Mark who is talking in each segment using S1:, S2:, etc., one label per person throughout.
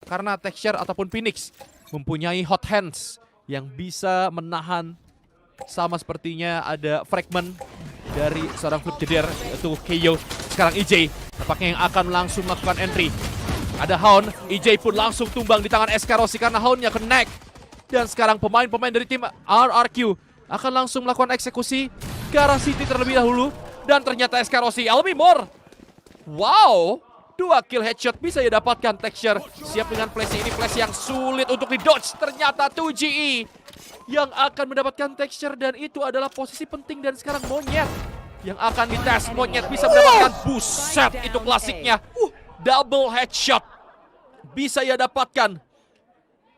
S1: karena Texture ataupun Phoenix mempunyai hot hands yang bisa menahan, sama sepertinya ada fragment dari seorang Flip Jeder, yaitu KO. Sekarang EJ tampaknya yang akan langsung melakukan entry. Ada Hound, EJ pun langsung tumbang di tangan SK Rossi karena Houndnya connect. Dan sekarang pemain-pemain dari tim RRQ akan langsung melakukan eksekusi ke arah City terlebih dahulu. Dan ternyata SK Rossi, Albi More. Wow, 2 kill headshot bisa ia dapatkan. Texture siap dengan flash ini, flash yang sulit untuk di-dodge. Ternyata 2GE yang akan mendapatkan Texture dan itu adalah posisi penting. Dan sekarang Monyet yang akan dites. Monyet bisa mendapatkan buset, itu klasiknya. Double headshot bisa ia dapatkan.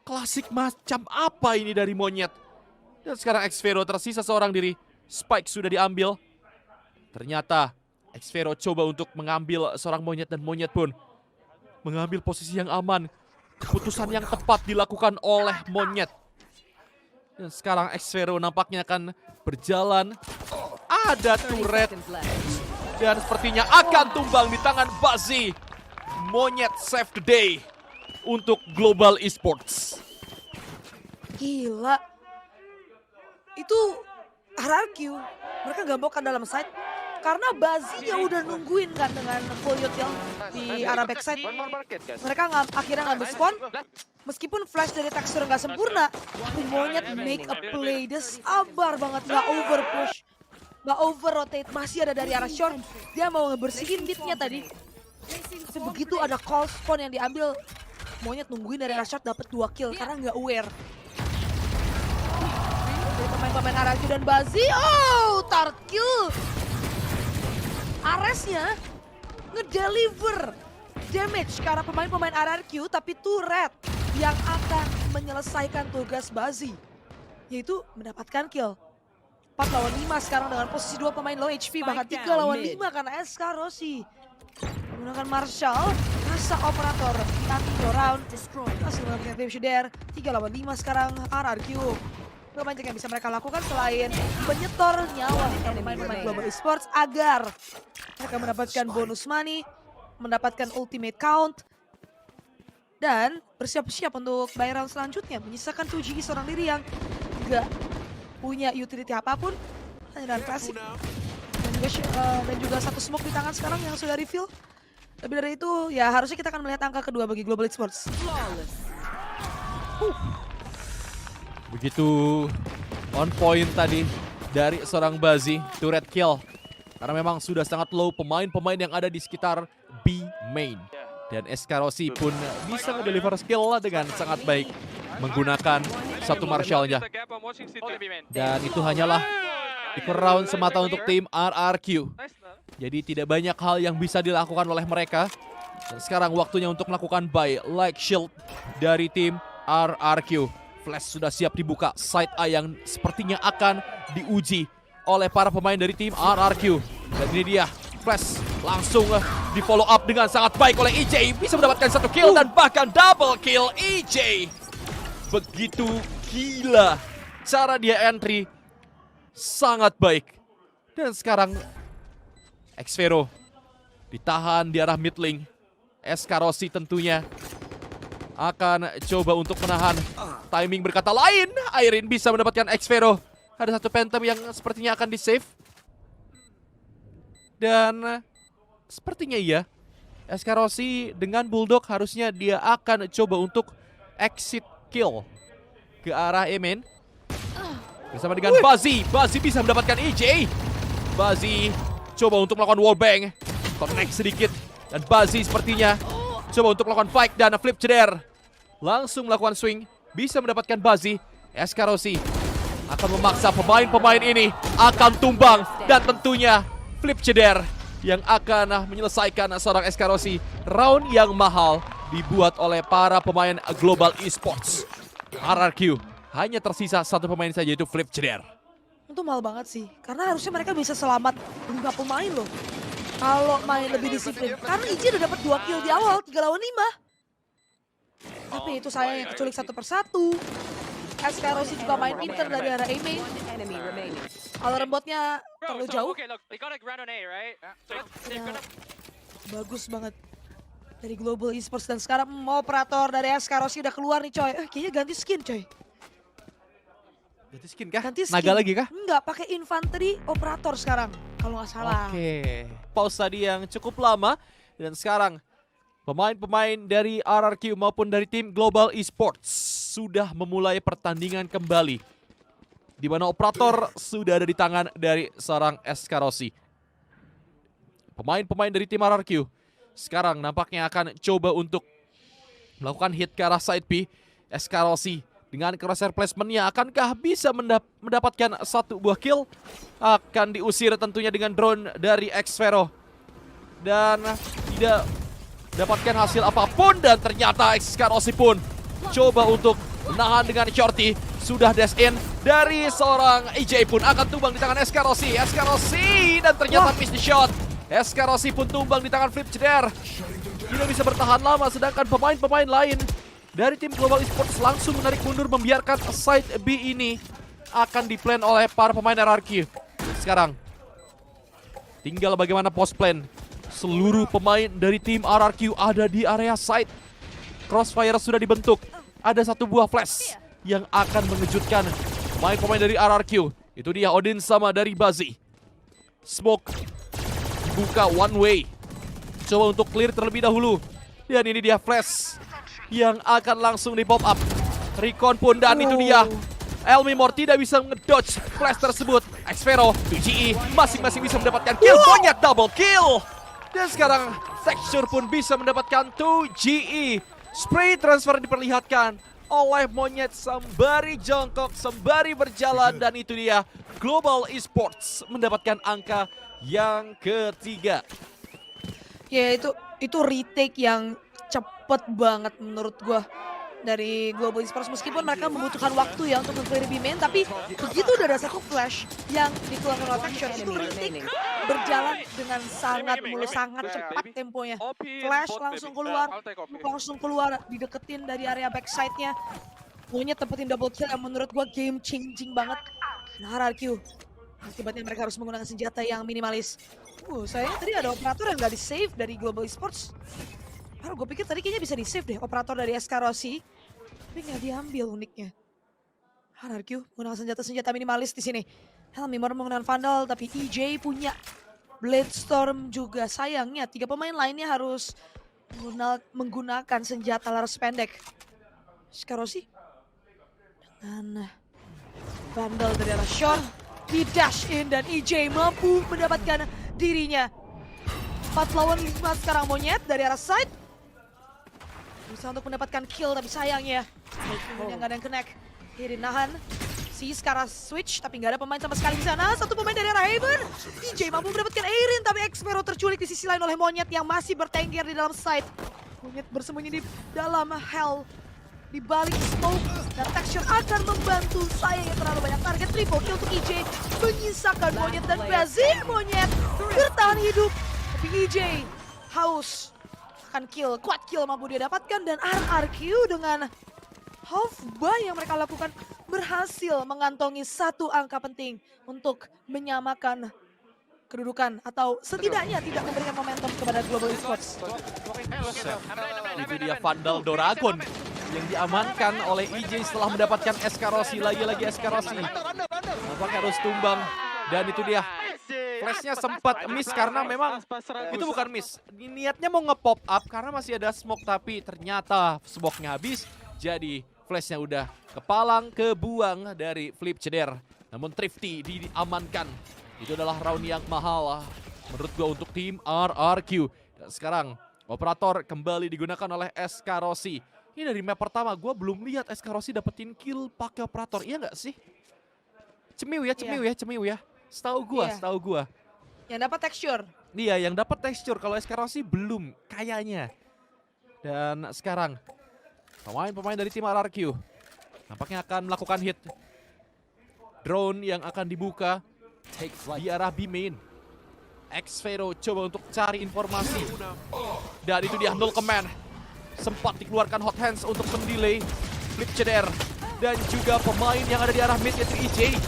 S1: Klasik macam apa ini dari Monyet. Dan sekarang Xvero tersisa seorang diri. Spike sudah diambil. Ternyata Xvero coba untuk mengambil seorang Monyet dan Monyet pun mengambil posisi yang aman. Keputusan yang tepat dilakukan oleh Monyet. Dan sekarang Xvero nampaknya akan berjalan. Ada turret dan sepertinya akan tumbang di tangan Bazzi. Monyet save the day untuk Global Esports.
S2: Gila. Itu RRQ. Mereka gak mau kan dalam side. Karena Bazzi-nya udah nungguin kan dengan full util di arah backside. Mereka akhirnya ngambil spawn. Meskipun flash dari Texture nggak sempurna, tapi Monyet make a play. Dia sabar banget, nggak over push, nggak over rotate. Masih ada dari arah short. Dia mau ngebersihin mid-nya tadi. Tapi begitu ada call spawn yang diambil, Monyet nungguin dari arah short dapat 2 kill karena nggak aware. Dari pemain-pemain RRQ dan Bazzi, oh, third kill. Aresnya ngedeliver damage ke arah pemain-pemain RRQ, tapi turret yang akan menyelesaikan tugas Bazzi, yaitu mendapatkan kill. 4 lawan 5 sekarang dengan posisi 2 pemain low HP, bahkan 3 lawan 5 karena SK Rossi menggunakan Marshall, masa operator di anti round, masih menggunakan Flip Jeder. 3 lawan 5 sekarang RRQ. Gak banyak yang bisa mereka lakukan selain menyetor nyawa pemain-pemain Global Esports agar mereka mendapatkan bonus money, mendapatkan ultimate count, dan bersiap-siap untuk bayar round selanjutnya. Menyisakan 2GE seorang diri yang gak punya utility apapun, hanya dengan klasik. Dan juga satu smoke di tangan sekarang yang sudah reveal. Lebih dari itu, ya harusnya kita akan melihat angka kedua bagi Global Esports.
S1: Begitu on point tadi dari seorang Bazzi, turret kill. Karena memang sudah sangat low pemain-pemain yang ada di sekitar B main. Dan SK Rossi pun bisa mendeliver skill dengan sangat baik menggunakan satu Marshall-nya. Dan itu hanyalah ikut round semata untuk tim RRQ. Jadi tidak banyak hal yang bisa dilakukan oleh mereka. Dan sekarang waktunya untuk melakukan buy like shield dari tim RRQ. Flash sudah siap dibuka, side A yang sepertinya akan diuji oleh para pemain dari tim RRQ. Dan ini dia, Flash langsung di follow up dengan sangat baik oleh EJ. Bisa mendapatkan 1 kill dan bahkan double kill EJ. Begitu gila cara dia entry, sangat baik. Dan sekarang Xvero ditahan di arah mid lane. SK Rossi tentunya akan coba untuk menahan. Timing berkata lain, Irene bisa mendapatkan Xvero. Ada satu Phantom yang sepertinya akan di-save. Dan sepertinya iya, SK Rossi dengan Bulldog harusnya dia akan coba untuk exit kill ke arah Emen. Bersama dengan Bazzi. Bazzi bisa mendapatkan EJ. Bazzi coba untuk melakukan wallbang. Connect sedikit. Dan Bazzi sepertinya coba untuk melakukan fight dan Flip Jeder langsung melakukan swing. Bisa mendapatkan Bazzi. SK Rossi akan memaksa pemain-pemain ini akan tumbang. Dan tentunya Flip Jeder yang akan menyelesaikan seorang SK Rossi. Round yang mahal dibuat oleh para pemain Global Esports. RRQ hanya tersisa satu pemain saja, yaitu Flip Jeder.
S2: Itu mahal banget sih, karena harusnya mereka bisa selamat 5 pemain loh. Kalau main lebih disiplin. Karena IJ udah dapat 2 kill di awal, 3 lawan 5. Tapi itu saya yang keculik satu persatu. SK Rossi juga main pinter dari arah A-main. Kalau rembotnya terlalu jauh. Bagus banget. dari Global Esports. Dan sekarang operator dari SK Rossi udah keluar nih coy. Kayaknya ganti skin coy.
S1: Ganti skin kah?
S2: Ganti skin.
S1: Naga lagi kah?
S2: Enggak, pakai infanteri operator sekarang kalau nggak salah.
S1: Oke. Pause tadi yang cukup lama. Dan sekarang pemain-pemain dari RRQ maupun dari tim Global Esports sudah memulai pertandingan kembali. Di mana operator sudah ada di tangan dari seorang SK Rossi. Pemain-pemain dari tim RRQ sekarang nampaknya akan coba untuk melakukan hit ke arah side B. SK Rossi dengan crosshair placementnya akankah bisa mendapatkan satu buah kill? Akan diusir tentunya dengan drone dari Xfero. Dan tidak dapatkan hasil apapun dan ternyata SK Rossi pun coba untuk menahan dengan shorty. Sudah dash in dari seorang EJ pun akan tumbang di tangan SK Rossi. SK Rossi dan ternyata miss the shot. SK Rossi pun tumbang di tangan Flip Ceder. Tidak bisa bertahan lama sedangkan pemain-pemain lain dari tim Global Esports langsung menarik mundur membiarkan side B ini akan diplan oleh para pemain RRQ. Sekarang tinggal bagaimana post plan. Seluruh pemain dari tim RRQ ada di area side. Crossfire sudah dibentuk. Ada satu buah flash yang akan mengejutkan pemain-pemain dari RRQ. Itu dia Odin sama dari Bazi. Smoke dibuka one way. Coba untuk clear terlebih dahulu. Dan ini dia flash yang akan langsung di pop up. Recon pun dan itu dia. Elmimor tidak bisa ngedodge flash tersebut. Xfero, BGE masing-masing bisa mendapatkan kill. Banyak double kill. Dan sekarang Texture pun bisa mendapatkan 2GE. Spray transfer diperlihatkan oleh Monyet sembari jongkok, sembari berjalan. Dan itu dia Global Esports mendapatkan angka yang ketiga.
S2: Ya itu retake yang cepet banget menurut gua dari Global Esports. Meskipun mereka membutuhkan waktu ya untuk meng-clear B-main, tapi begitu udah ada satu flash yang dikeluarkan oleh Texture, itu retake berjalan dengan sangat mulus, sangat cepat temponya. Flash langsung keluar, dideketin dari area backside-nya. Monyet tempetin double kill yang menurut gua game changing banget. Nah, RRQ akibatnya mereka harus menggunakan senjata yang minimalis. Sayangnya tadi ada operator yang nggak di-save dari Global Esports. Gue pikir tadi kayaknya bisa di-save deh operator dari SK Rossi. Tapi nggak diambil uniknya. RRQ menggunakan senjata-senjata minimalis di sini. Elmimor menggunakan Vandal, tapi EJ punya Bladestorm juga. Sayangnya 3 pemain lainnya harus menggunakan senjata laras pendek. SK Rossi dengan Vandal dari arah short. Di dash in dan EJ mampu mendapatkan dirinya. 4 lawan 5 sekarang Monyet dari arah side. Bisa untuk mendapatkan kill tapi sayangnya nggak ada yang connect. Dia dinahan. Si sekarang switch tapi nggak ada pemain sama sekali di sana. Satu pemain dari arah Haven. EJ mampu mendapatkan Airin tapi Xfero terculik di sisi lain oleh Monyet yang masih bertengger di dalam side. Monyet bersembunyi di dalam hell. Di balik smoke dan Texture akan membantu. Sayangnya terlalu banyak target. Triple kill untuk EJ menyisakan Monyet dan Bazir. Monyet bertahan hidup tapi EJ haus akan kill. Quad kill mampu dia dapatkan dan RRQ dengan half buy yang mereka lakukan berhasil mengantongi satu angka penting untuk menyamakan kedudukan atau setidaknya tidak memberikan momentum kepada Global Esports.
S1: Itu dia Vandal Doragon yang diamankan oleh EJ setelah mendapatkan SK Rossi. Lagi-lagi SK Rossi nampaknya harus tumbang. Dan itu dia flashnya sempat miss karena memang itu bukan miss. Niatnya mau nge-pop up karena masih ada smoke tapi ternyata smoke-nya habis. Jadi flashnya udah kepalang kebuang dari Flip Ceder. Namun Thrifty diamankan. Itu adalah round yang mahal menurut gua untuk tim RRQ. Dan sekarang operator kembali digunakan oleh SK Rossi. Ini dari map pertama gua belum lihat SK Rossi dapetin kill pakai operator. Iya nggak sih? Cemiu ya. Setahu gua.
S2: Yang dapat Texture.
S1: Iya, yang dapat Texture. Kalau SK Rossi belum kayaknya. Dan sekarang pemain-pemain dari tim RRQ nampaknya akan melakukan hit. Drone yang akan dibuka di arah B main. Xfero coba untuk cari informasi. Dan itu dia null command. Sempat dikeluarkan hot hands untuk mendelay Flip Ceder. Dan juga pemain yang ada di arah mid yaitu EJ.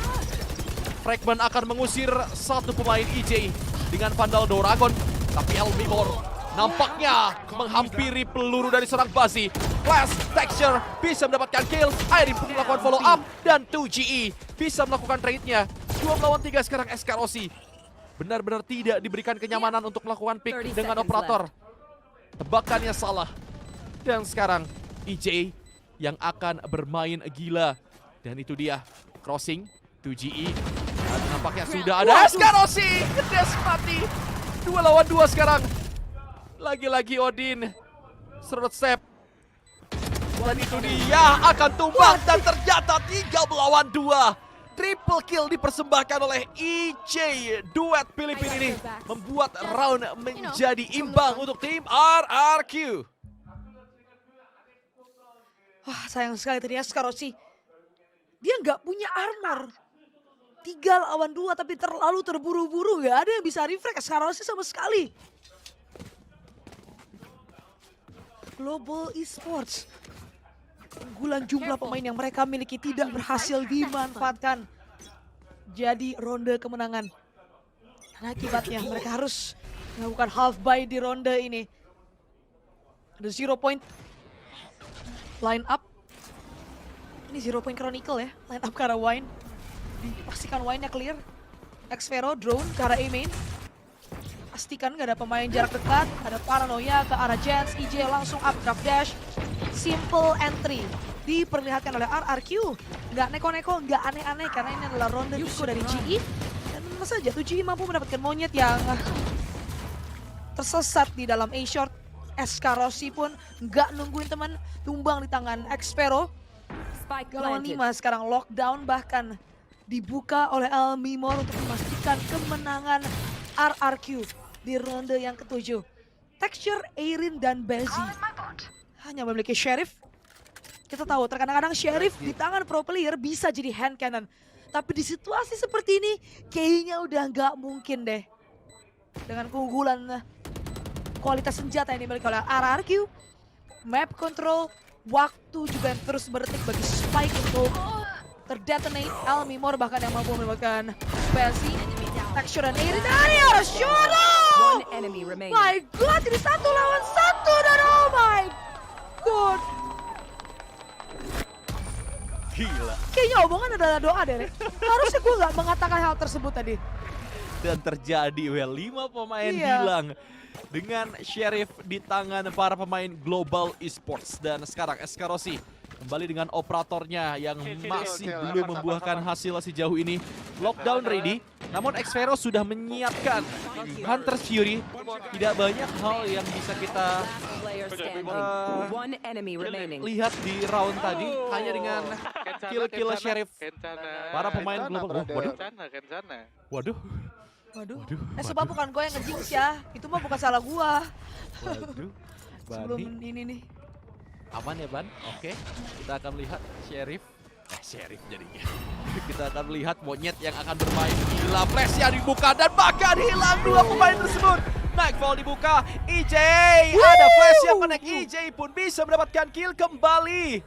S1: Fragment akan mengusir satu pemain EJ dengan Vandal Doragon. Tapi Elmimor nampaknya menghampiri peluru dari seorang Bazi. Flash, Texture bisa mendapatkan kill. Airim pun melakukan follow up. Dan 2GE bisa melakukan trade-nya. 2 melawan 3 sekarang Escarosi. Benar-benar tidak diberikan kenyamanan untuk melakukan pick dengan operator. Tebakannya salah. Dan sekarang EJ yang akan bermain gila. Dan itu dia, crossing 2GE. Dan nampaknya sudah ada Escarosi. Ngedes mati. 2 lawan 2 sekarang. Lagi-lagi Odin. Serut step. Dan itu dia akan tumbang. Dan ternyata 3 melawan 2. Triple kill dipersembahkan oleh EJ. Duet Filipina ini membuat round menjadi imbang untuk tim RRQ.
S2: Wah, sayang sekali tadi Escarosi. Dia nggak punya armor. 3 lawan 2 tapi terlalu terburu-buru. Gak ada yang bisa refrag Escarosi sama sekali. Global Esports. Unggulan jumlah pemain yang mereka miliki tidak berhasil dimanfaatkan. Jadi ronde kemenangan. Dan akibatnya mereka harus melakukan half buy di ronde ini. Ada 0 point. Line up. Ini 0 point Chronicle ya. Line up ke arah Wine. Dipastikan Wine-nya clear. Xvero drone ke arah A main. Pastikan gak ada pemain jarak dekat. Ada paranoia ke arah Jens. EJ langsung up draft dash. Simple entry. Diperlihatkan oleh RRQ. Nggak neko-neko, nggak aneh-aneh. Karena ini adalah ronde Nico dari GE. Dan masa aja tuh GE mampu mendapatkan monyet yang tersesat di dalam A-short. Escarosi pun nggak nungguin teman. Tumbang di tangan Xvero. 3 lawan 5 sekarang lockdown. Bahkan dibuka oleh El Mimor untuk memastikan kemenangan RRQ di ronde yang ke-7. Texture, Airin, dan Bazi hanya memiliki Sheriff. Kita tahu terkadang-kadang Sheriff di tangan pro player bisa jadi hand cannon. Tapi di situasi seperti ini kayaknya udah nggak mungkin deh. Dengan keunggulan kualitas senjata yang dimiliki oleh RRQ. Map control, waktu juga yang terus berdetik bagi Spike untuk terdetonate. El Mimor bahkan yang mampu mendapatkan Bazi. Texture dan Airin dari arah Shoro! My god, ini 1 lawan 1 dan oh my god.
S1: Gila.
S2: Kayaknya omongan adalah doa deh. Harusnya gue gak mengatakan hal tersebut tadi.
S1: Dan terjadi, 5 pemain
S2: Iya.
S1: hilang. Dengan Sheriff di tangan para pemain Global Esports. Dan sekarang Escarosi kembali dengan operatornya yang masih belum membuahkan hasil sejauh ini. Lockdown ready, namun Xvero sudah menyiapkan Hunter's Fury. Tidak banyak hal yang bisa kita lihat di round tadi. Hanya dengan kill-kill Sheriff. Para pemain Global. Waduh. Waduh.
S2: Sebab bukan gue yang nge-jinx ya. Itu mah bukan salah gue.
S1: Waduh.
S2: Sebelum
S1: Bani.
S2: ini nih.
S1: Aman ya Ban? Oke, kita akan lihat Sheriff. Sheriff jadinya. Kita akan melihat monyet yang akan bermain. Gila, flash yang dibuka dan bahkan hilang 2 pemain tersebut. Nightfall dibuka, EJ. Ada flash yang connect, EJ pun bisa mendapatkan kill kembali.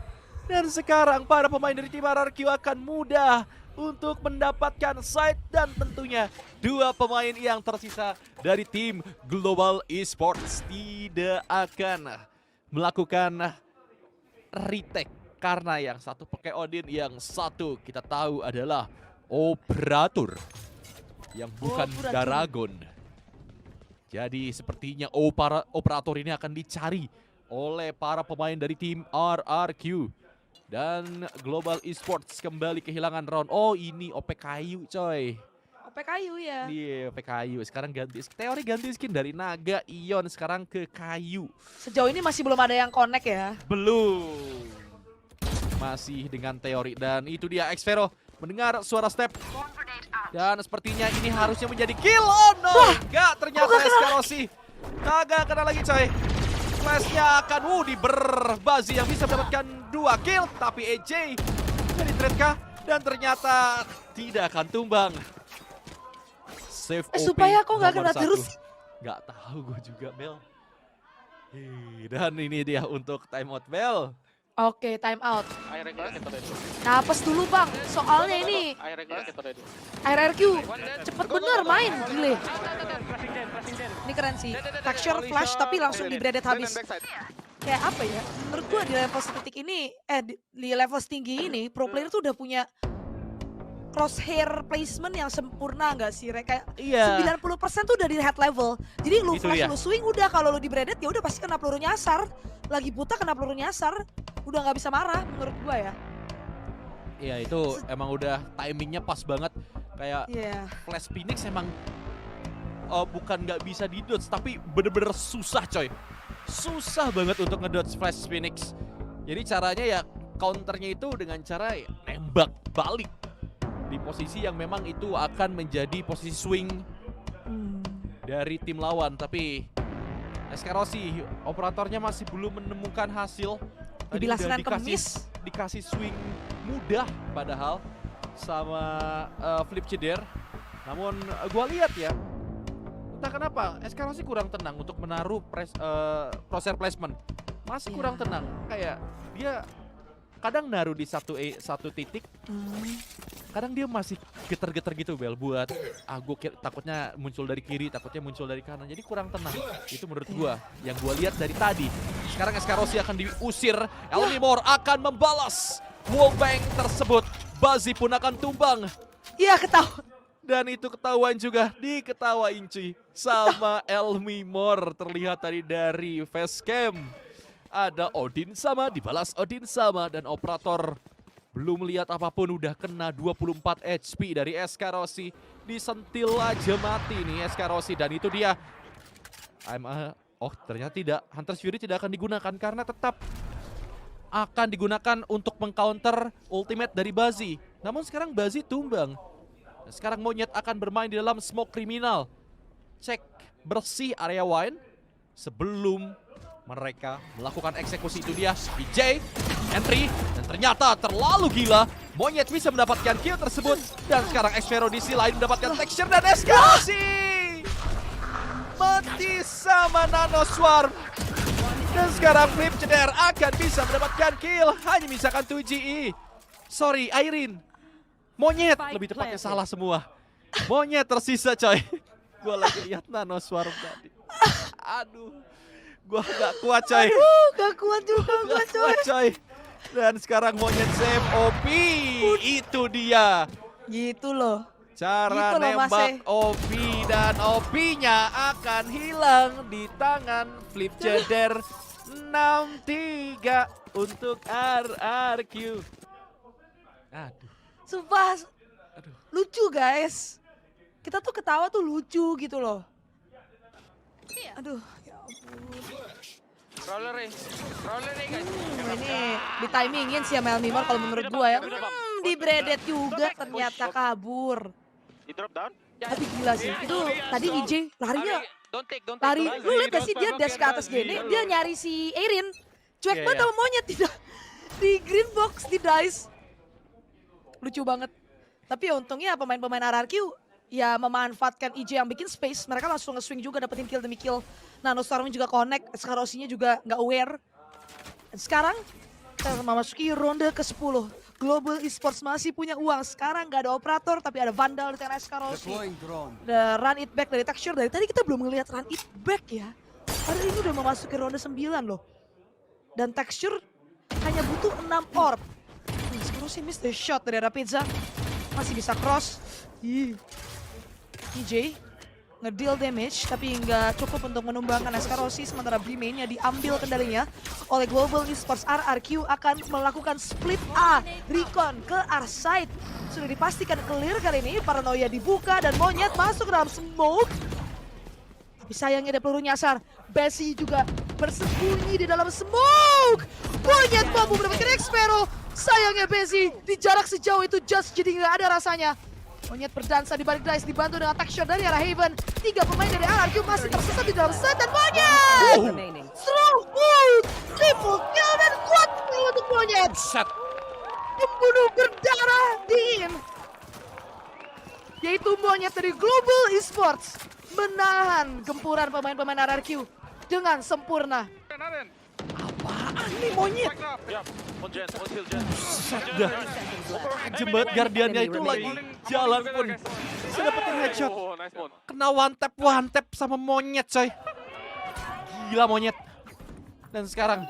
S1: Dan sekarang para pemain dari tim RRQ akan mudah untuk mendapatkan side. Dan tentunya 2 pemain yang tersisa dari tim Global Esports tidak akan melakukan retake. Karena yang satu pakai Odin, yang satu kita tahu adalah operator. Yang bukan Daragon. Jadi sepertinya operator ini akan dicari oleh para pemain dari tim RRQ. Dan Global Esports kembali kehilangan round. Oh ini OP kayu coy.
S2: OP kayu ya.
S1: Iya OP kayu. Sekarang ganti, teori ganti skin dari naga, ion sekarang ke kayu.
S2: Sejauh ini masih belum ada yang connect ya.
S1: Belum. Masih dengan teori. Dan itu dia Xvero mendengar suara step. Dan sepertinya ini harusnya menjadi kill. Oh no. Enggak, ternyata Escarosi. Kagak kena lagi coy. Flashnya akan Bazi yang bisa mendapatkan 2 kill. Tapi EJ dari trade kah? Dan ternyata tidak akan tumbang. Save OP
S2: supaya kok nggak
S1: nomor
S2: kena
S1: 1.
S2: terus?
S1: Nggak tahu gue juga Bel. Dan ini dia untuk timeout Bel.
S2: Oke, time out.
S3: Akhirnya kita ready.
S2: Napas dulu bang, soalnya ini
S3: Akhirnya kita ready.
S2: RRQ cepet bener main, gile. Ini keren sih, texture flash tapi langsung di braided habis. Kayak apa ya, menurut gua di level sedetik ini, di level setinggi ini, pro player tuh udah punya crosshair placement yang sempurna nggak sih, Rek? Kayak
S1: Iya.
S2: 90% tuh udah di head level. Jadi lu
S1: Itu
S2: flash,
S1: dia.
S2: lu swing udah, kalau lu di braided ya udah pasti kena peluru nyasar. Lagi buta kena peluru nyasar, udah nggak bisa marah menurut gua ya.
S1: Iya itu emang udah timingnya pas banget. Kayak
S2: Iya.
S1: Flash Phoenix emang bukan nggak bisa di-dodge, tapi bener-bener susah coy. Susah banget untuk ngedodge Flash Phoenix. Jadi caranya ya counternya itu dengan cara ya, nembak balik. Di posisi yang memang itu akan menjadi posisi swing dari tim lawan. Tapi SK Rossi, operatornya masih belum menemukan hasil. Tadi
S2: Dibilang
S1: udah
S2: Senin Kemis.
S1: dikasih swing mudah padahal sama Flip Ceder. Namun gua lihat ya, entah kenapa SK Rossi kurang tenang untuk menaruh crosshair placement. Masih kurang tenang. Kayak dia kadang naruh di satu titik, kadang dia masih geter-geter gitu Bel buat gue takutnya muncul dari kiri, takutnya muncul dari kanan. Jadi kurang tenang. Itu menurut gua yang gua lihat dari tadi. Sekarang SK Rossi akan diusir. Elmimor akan membalas wallbang tersebut. Bazi pun akan tumbang.
S2: Iya, ketahuan.
S1: Dan itu ketahuan juga, diketawain cuy sama Elmimor. Terlihat tadi dari facecam. Ada Odin sama, dibalas Odin sama, dan operator belum lihat apapun udah kena 24 HP dari SK Rossi. Disentil aja mati nih SK Rossi, dan itu dia. Oh ternyata tidak, Hunter's Fury tidak akan digunakan karena tetap akan digunakan untuk mengcounter ultimate dari Bazi. Namun sekarang Bazi tumbang. Sekarang Monyet akan bermain di dalam smoke kriminal. Cek bersih area wine sebelum mereka melakukan eksekusi. Itu dia BJ entry, dan ternyata terlalu gila. Monyet bisa mendapatkan kill tersebut, dan sekarang Xfero di sisi lain mendapatkan texture, dan SK Rossi mati sama Nano Swarm. Dan sekarang Flip Ceder akan bisa mendapatkan kill, hanya misalkan 2GE. Sorry Irene, Monyet lebih tepatnya salah semua. Monyet tersisa coy. Gue lagi lihat Nano Swarm tadi. Aduh, gue gak kuat coy.
S2: Gak kuat juga gue
S1: Gak kuat coy. Dan sekarang Monyet save OP. Itu dia
S2: gitu loh.
S1: cara
S2: Gitu loh, Mas,
S1: nembak OP, dan OP-nya akan hilang di tangan Flip Ceder. 6-3 untuk RRQ. Aduh.
S2: Sumpah
S1: Aduh.
S2: lucu guys. Kita tuh ketawa tuh lucu gitu loh. Aduh, ya ampun.
S3: Roller nih guys.
S2: Ini ditimingin sih sama Elmimor kalau menurut gua ya. Di braided juga ternyata kabur.
S3: Di drop down.
S2: Tapi gila sih, itu tadi IJ larinya
S3: Don't take.
S2: lari. Lu liat gak sih dia dash ke atas gini, dia nyari si Erin. Cuek
S1: Iya,
S2: banget
S1: iya.
S2: sama Monyet di green box, di dice. Lucu banget. Tapi ya untungnya pemain-pemain RRQ ya memanfaatkan IJ yang bikin space. Mereka langsung nge-swing juga dapetin kill demi kill. Nano Storm juga connect, Skarosinya juga nggak aware. Dan sekarang kita memasuki ronde ke-10. Global Esports masih punya uang. Sekarang nggak ada operator tapi ada Vandal di tengah Skarosi. The run it back dari Texture. Dari tadi kita belum ngelihat run it back ya. Padahal ini udah memasuki ronde 9 loh. Dan Texture hanya butuh 6 orb. Skarosi miss the shot dari Rapidza. Masih bisa cross. EJ ngedeal damage tapi nggak cukup untuk menumbangkan SK Rossi, sementara B mainnya diambil kendalinya oleh Global Esports. RRQ akan melakukan split A recon ke arah side. Sudah dipastikan clear kali ini, paranoia dibuka dan Monyet masuk ke dalam smoke. Tapi sayangnya ada peluru nyasar. Bessie juga bersembunyi di dalam smoke. Monyet mampu mendapatkan Xfero. Sayangnya Bessie di jarak sejauh itu just jadi nggak ada rasanya. Monyet berdansa di balik dice dibantu dengan texture dari arah Haven. 3 pemain dari RRQ masih tersesat di dalam set dan Monyet! Strong ult! Triple kill dan quad kill untuk Monyet!
S1: Set.
S2: Pembunuh berdarah dingin! Yaitu Monyet dari Global Esports menahan gempuran pemain-pemain RRQ dengan sempurna.
S1: Apaan
S2: Ini monyet.
S3: Yeah, on Jen, on hill Jen.
S1: Dah. Jembet Guardiannya itu lagi jalan pun. Bisa dapetin headshot.
S3: Oh, nice one.
S1: Kena one tap sama monyet coy. Gila monyet. Dan sekarang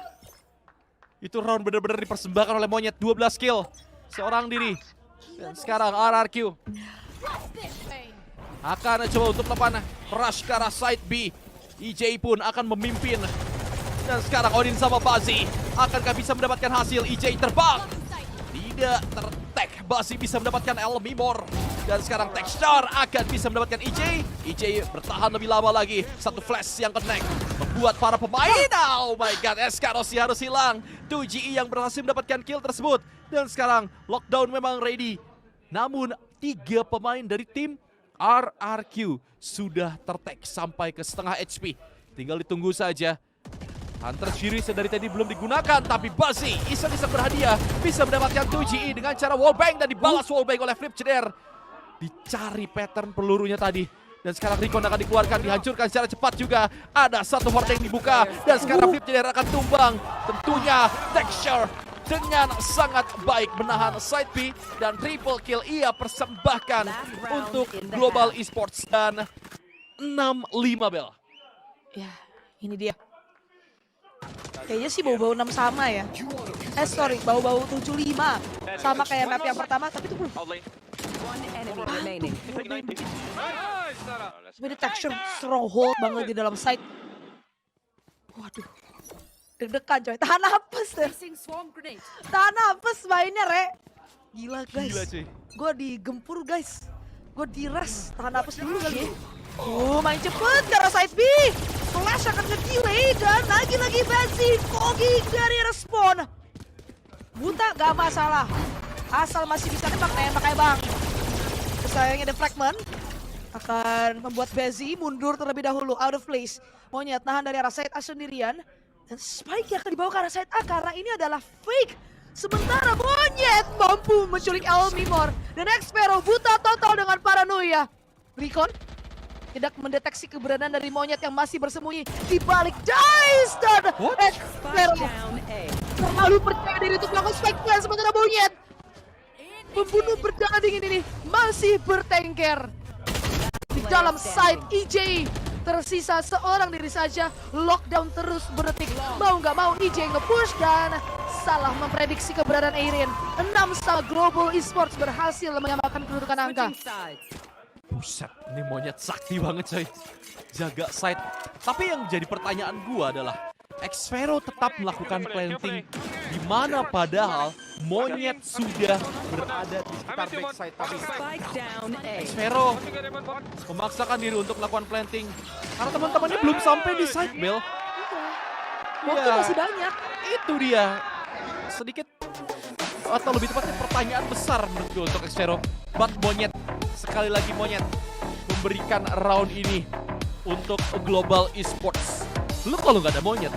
S1: itu round bener-bener dipersembahkan oleh monyet. 12 kill seorang diri. Dan sekarang RRQ akan coba untuk melakukan rush ke arah side B. EJ pun akan memimpin. Dan sekarang Odin sama Bazi. Akankah bisa mendapatkan hasil? EJ terbang. Tidak tertek. Bazi bisa mendapatkan Elmimor. Dan sekarang Texture akan bisa mendapatkan EJ. EJ bertahan lebih lama lagi. Satu flash yang connect membuat para pemain. Oh my god, Eskarosi harus hilang. 2GE yang berhasil mendapatkan kill tersebut. Dan sekarang Lockdown memang ready. Namun 3 pemain dari tim RRQ sudah tertek sampai ke setengah HP. Tinggal ditunggu saja. Hunter Fury dari tadi belum digunakan, tapi Bazi iseng-iseng berhadiah bisa mendapatkan 2GE dengan cara wallbang dan dibalas wallbang oleh Flip Ceder. Dicari pattern pelurunya tadi. Dan sekarang Recon akan dikeluarkan, dihancurkan secara cepat juga. Ada satu horde yang dibuka dan sekarang Flip Ceder akan tumbang. Tentunya Texture dengan sangat baik menahan side B dan triple kill ia persembahkan untuk Global Esports dan 6-5 Bel.
S2: Ya, ini dia. Kayaknya sih bau-bau 6 sama ya. Sorry, bau-bau 75. Sama kayak map yang pertama, tapi itu belum.
S3: Outlane.
S4: One enemy remaining.
S3: Take 90. Nice, Sarah.
S2: Tapi ini texture stronghold banget di dalam site. Waduh. Deg-degan coy, tahan napas deh.
S4: Swarm grenade.
S2: Tahan napas mainnya, Re. Gila guys.
S1: Gila cuy.
S2: Gue digempur guys. Gue diras, tahan napas dulu kali ya. Oh, main cepet ke arah side B. Flash akan nge-delay dan lagi-lagi Bazi fogging dari respon. Buta gak masalah. Asal masih bisa nembak aja bang. Sayangnya The Fragment akan membuat Bazi mundur terlebih dahulu out of place. Monyet nahan dari arah side A sendirian. Dan Spike akan dibawa ke arah side A karena ini adalah fake. Sementara Monyet mampu menculik Elmimor. Dan Xpero buta total dengan paranoia. Recon tidak mendeteksi keberadaan dari Monyet yang masih bersembunyi di balik dice. Dan Xpero
S4: Down A.
S2: terlalu percaya diri untuk melakukan spike plan. Sementara Monyet, pembunuh berdarah dingin ini, masih bertengger. Di dalam side EJ tersisa seorang diri saja. Lockdown terus berdetik. Mau nggak mau EJ nge-push dan salah memprediksi keberadaan Airin. 6 Global Esports berhasil menyamakan kedudukan angka.
S4: Switching sides.
S1: Buset, ini Monyet sakti banget coy. Jaga side. Tapi yang jadi pertanyaan gua adalah Xpero tetap melakukan planting di mana padahal Monyet sudah berada di sekitar backside, tapi
S4: Spike down A.
S1: Xpero memaksakan diri untuk melakukan planting karena teman-temannya belum sampai di side Bel.
S2: Waktu
S1: Ya,
S2: masih banyak.
S1: itu dia sedikit atau lebih tepatnya pertanyaan besar menurut gue untuk Xpero. But Monyet, sekali lagi Monyet memberikan round ini untuk Global Esports. Lu kalau nggak ada Monyet,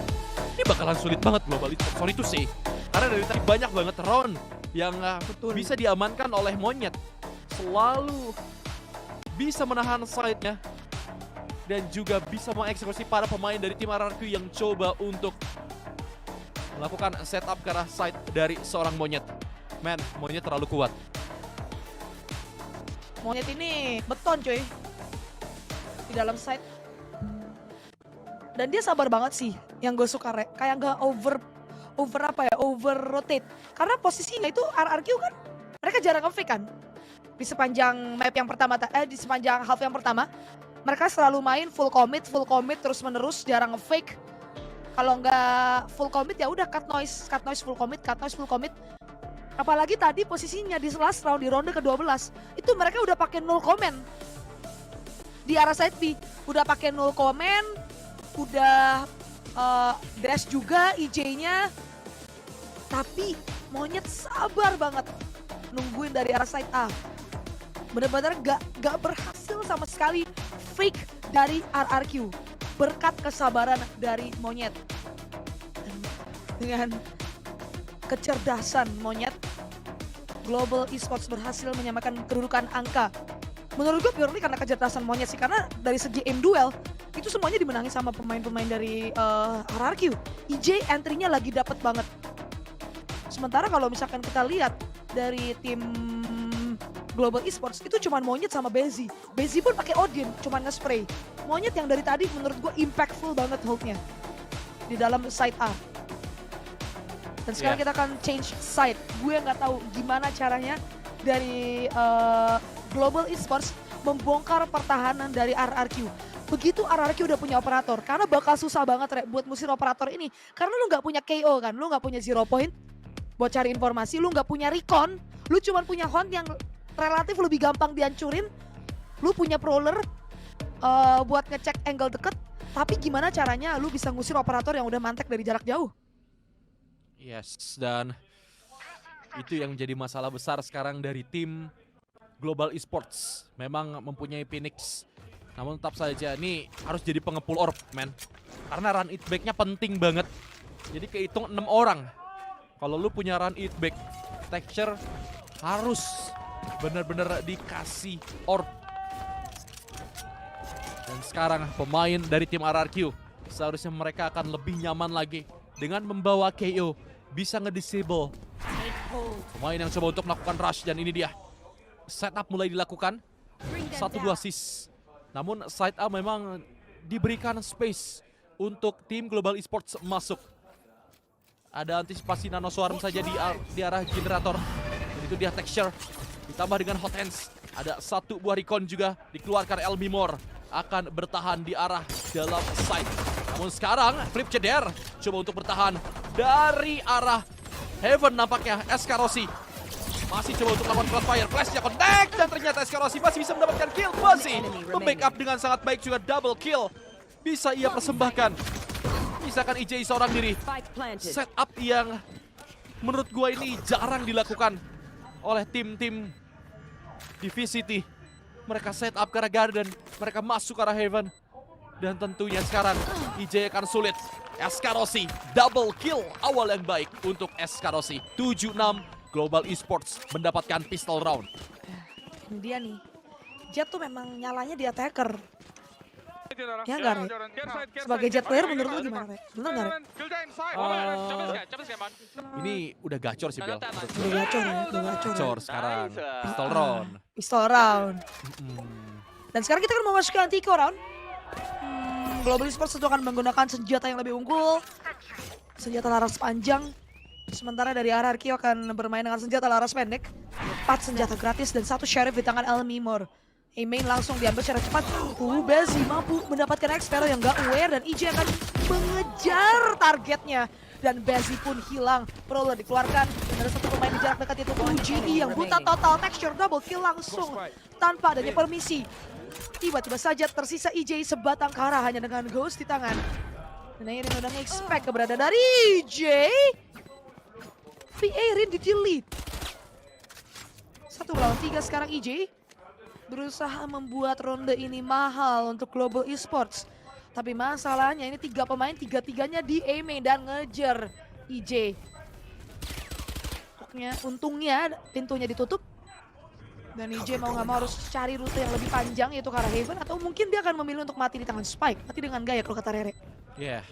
S1: ini bakalan sulit banget Global Esports. Sorry to say, karena dari tadi banyak banget round yang bisa diamankan oleh Monyet. Selalu bisa menahan side-nya dan juga bisa mengeksekusi para pemain dari tim RRQ yang coba untuk melakukan setup ke arah side dari seorang Monyet. Man, Monyet terlalu kuat.
S2: Monyet ini beton coy. Di dalam side. Dan dia sabar banget sih, yang gue suka Re. Kayak gak over rotate. Karena posisinya itu RRQ kan, mereka jarang nge-fake kan. Di sepanjang map yang pertama, di sepanjang half yang pertama, mereka selalu main full commit terus menerus, jarang nge-fake. Kalau nggak full commit ya udah cut noise full commit. Apalagi tadi posisinya di last round di ronde ke-12, itu mereka udah pakai null comment. Di arah side B, udah pakai null comment, udah dash juga EJ-nya. Tapi Monyet sabar banget nungguin dari arah side A. Bener-bener gak berhasil sama sekali fake dari RRQ. Berkat kesabaran dari Monyet. Dan dengan kecerdasan Monyet, Global Esports berhasil menyamakan kedudukan angka. Menurut gue purely karena kecerdasan Monyet sih, karena dari segi aim duel itu semuanya dimenangi sama pemain-pemain dari RRQ. EJ entry-nya lagi dapet banget. Sementara kalau misalkan kita lihat dari tim Global Esports itu cuman Monyet sama Bezi. Bezi pun pakai Odin, cuman nge-spray. Monyet yang dari tadi menurut gue impactful banget holdnya di dalam side A. Dan sekarang kita akan change side. Gue nggak tahu gimana caranya dari Global Esports membongkar pertahanan dari RRQ. Begitu RRQ udah punya operator, karena bakal susah banget Re, buat musir operator ini. Karena lu nggak punya KO kan, lu nggak punya 0 point buat cari informasi, lu nggak punya recon, lu cuma punya hunt yang relatif lebih gampang dihancurin. Lu punya prowler buat ngecek angle deket, tapi gimana caranya lu bisa ngusir operator yang udah mantek dari jarak jauh?
S1: Yes, dan itu yang menjadi masalah besar sekarang dari tim Global Esports. Memang mempunyai Phoenix, namun tetap saja ini harus jadi pengepul orb, man. Karena run it back-nya penting banget. Jadi kehitung 6 orang. Kalau lu punya run it back, texture harus benar-benar dikasih orb. Dan sekarang pemain dari tim RRQ seharusnya mereka akan lebih nyaman lagi dengan membawa KO, bisa nge-disable pemain yang coba untuk melakukan rush. Dan ini dia, setup mulai dilakukan, 1-2 sis. Namun side A memang diberikan space untuk tim Global Esports masuk. Ada antisipasi nano swarm saja di arah generator. Dan itu dia texture, ditambah dengan hot hands. Ada 1 buah recon juga dikeluarkan. Elmimor akan bertahan di arah dalam side. Namun sekarang Flip Ceder coba untuk bertahan dari arah Heaven nampaknya. Escarosi masih coba untuk melakukan crossfire, flashnya connect, dan ternyata Escarosi masih bisa mendapatkan kill. Masih membackup dengan sangat baik, juga double kill bisa ia persembahkan. Misalkan EJ seorang diri. Setup yang menurut gua ini jarang dilakukan oleh tim-tim di VCT. Mereka setup ke arah Garden, mereka masuk ke arah Heaven. Dan tentunya sekarang EJ akan sulit. Escarosi double kill, awal yang baik untuk Escarosi. 7-6, Global Esports mendapatkan pistol round.
S2: Ini dia nih, Jet tuh memang nyalanya di attacker. Ya nggak, Re? Sebagai Jet player menurut lu gimana, Re? Bener nggak, Re?
S1: Ini udah gacor sih, Bel.
S2: Udah gacor ya, udah gacor.
S1: Gacor sekarang, pistol round.
S2: Pistol round. Dan sekarang kita akan memasuki Antico round. Global Esports tentu akan menggunakan senjata yang lebih unggul, senjata laras panjang. Sementara dari RRQ akan bermain dengan senjata laras pendek. 4 senjata gratis dan 1 sheriff di tangan Elmimor. A-main langsung diambil secara cepat. Bezi mampu mendapatkan Expero yang gak aware dan EJ akan mengejar targetnya. Dan Bezi pun hilang. Prowler dikeluarkan dan ada 1 pemain di jarak dekat itu UGD yang buta total. Texture double kill langsung tanpa adanya permisi. Tiba-tiba saja tersisa EJ sebatang kara hanya dengan ghost di tangan. Dan akhirnya udah nge-expect keberadaan dari EJ. Rin di delete. 1 lawan 3 sekarang EJ. Berusaha membuat ronde ini mahal untuk Global Esports. Tapi masalahnya ini 3 pemain, 3-3-nya di A-main dan ngejar EJ. Untungnya pintunya ditutup. Dan EJ mau gak mau harus cari rute yang lebih panjang, yaitu ke arah Heaven. Atau mungkin dia akan memilih untuk mati di tangan Spike. Mati dengan gaya kalau kata Rere.
S1: Yeah.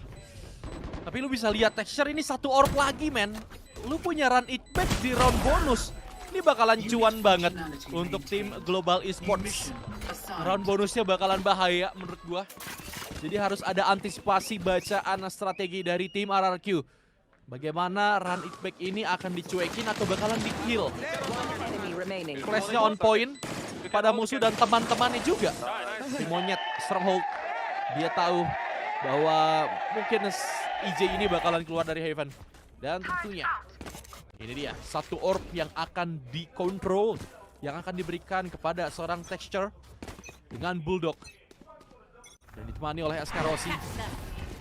S1: Tapi lu bisa lihat texture ini 1 orb lagi, men. Lu punya run it back di round bonus. Ini bakalan cuan banget untuk tim Global Esports. Round bonusnya bakalan bahaya menurut gua. Jadi harus ada antisipasi bacaan strategi dari tim RRQ. Bagaimana run it back ini akan dicuekin atau bakalan di-kill. Flashnya on point pada musuh dan teman-temannya juga. Si Monyet Stronghold, dia tahu bahwa mungkin EJ ini bakalan keluar dari Heaven. Dan tentunya ini dia 1 orb yang akan dikontrol, yang akan diberikan kepada seorang texture dengan Bulldog. Dan ditemani oleh Escarosi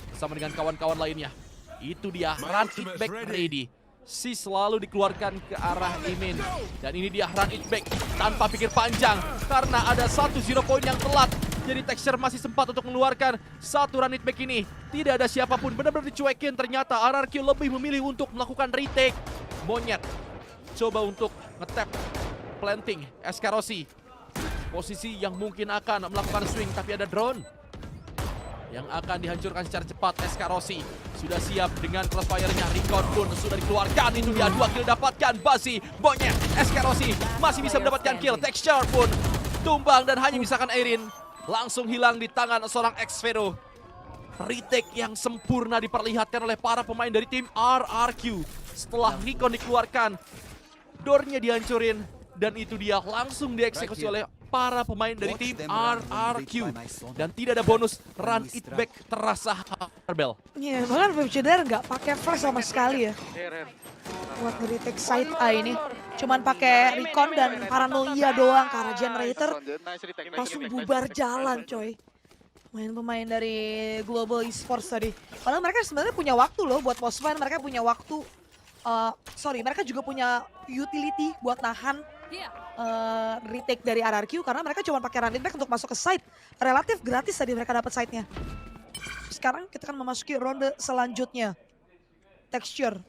S1: bersama dengan kawan-kawan lainnya. Itu dia run it back ready. Si selalu dikeluarkan ke arah A-main. Dan ini dia run it back tanpa pikir panjang. Karena ada 1 0 point yang telat. Jadi texture masih sempat untuk mengeluarkan 1 run it back ini. Tidak ada siapapun, benar-benar dicuekin. Ternyata RRQ lebih memilih untuk melakukan retake. Monyet coba untuk nge-tap planting Escarosi. Posisi yang mungkin akan melakukan swing, tapi ada drone. yang akan dihancurkan secara cepat. SK Rossi sudah siap dengan crossfire-nya. Recon pun sudah dikeluarkan. Itu dia 2 kill dapatkan Basi. Monyet SK Rossi masih bisa mendapatkan kill. Texture pun tumbang dan hanya misalkan Erin langsung hilang di tangan seorang Xvero. Retake yang sempurna diperlihatkan oleh para pemain dari tim RRQ. Setelah Recon dikeluarkan, door-nya dihancurin dan itu dia langsung dieksekusi oleh para pemain dari tim RRQ. Dan tidak ada bonus run it back terasa Bel.
S2: Iya, bahkan Vivjeder nggak pakai flash sama sekali ya.
S3: Here, here.
S2: Buat nge-retake side A ini. Cuman pakai recon dan paranoia doang karena generator
S3: Nice retake, nice
S2: langsung
S3: retake,
S2: bubar
S3: nice retake,
S2: jalan
S3: nice
S2: coy. Pemain dari Global Esports tadi. Padahal mereka sebenarnya punya waktu loh buat postman, mereka punya waktu. Mereka juga punya utility buat nahan
S4: Here.
S2: retake dari RRQ karena mereka cuma pakai run it back untuk masuk ke site. Relatif gratis tadi mereka dapat site-nya. Sekarang kita akan memasuki ronde selanjutnya. Texture.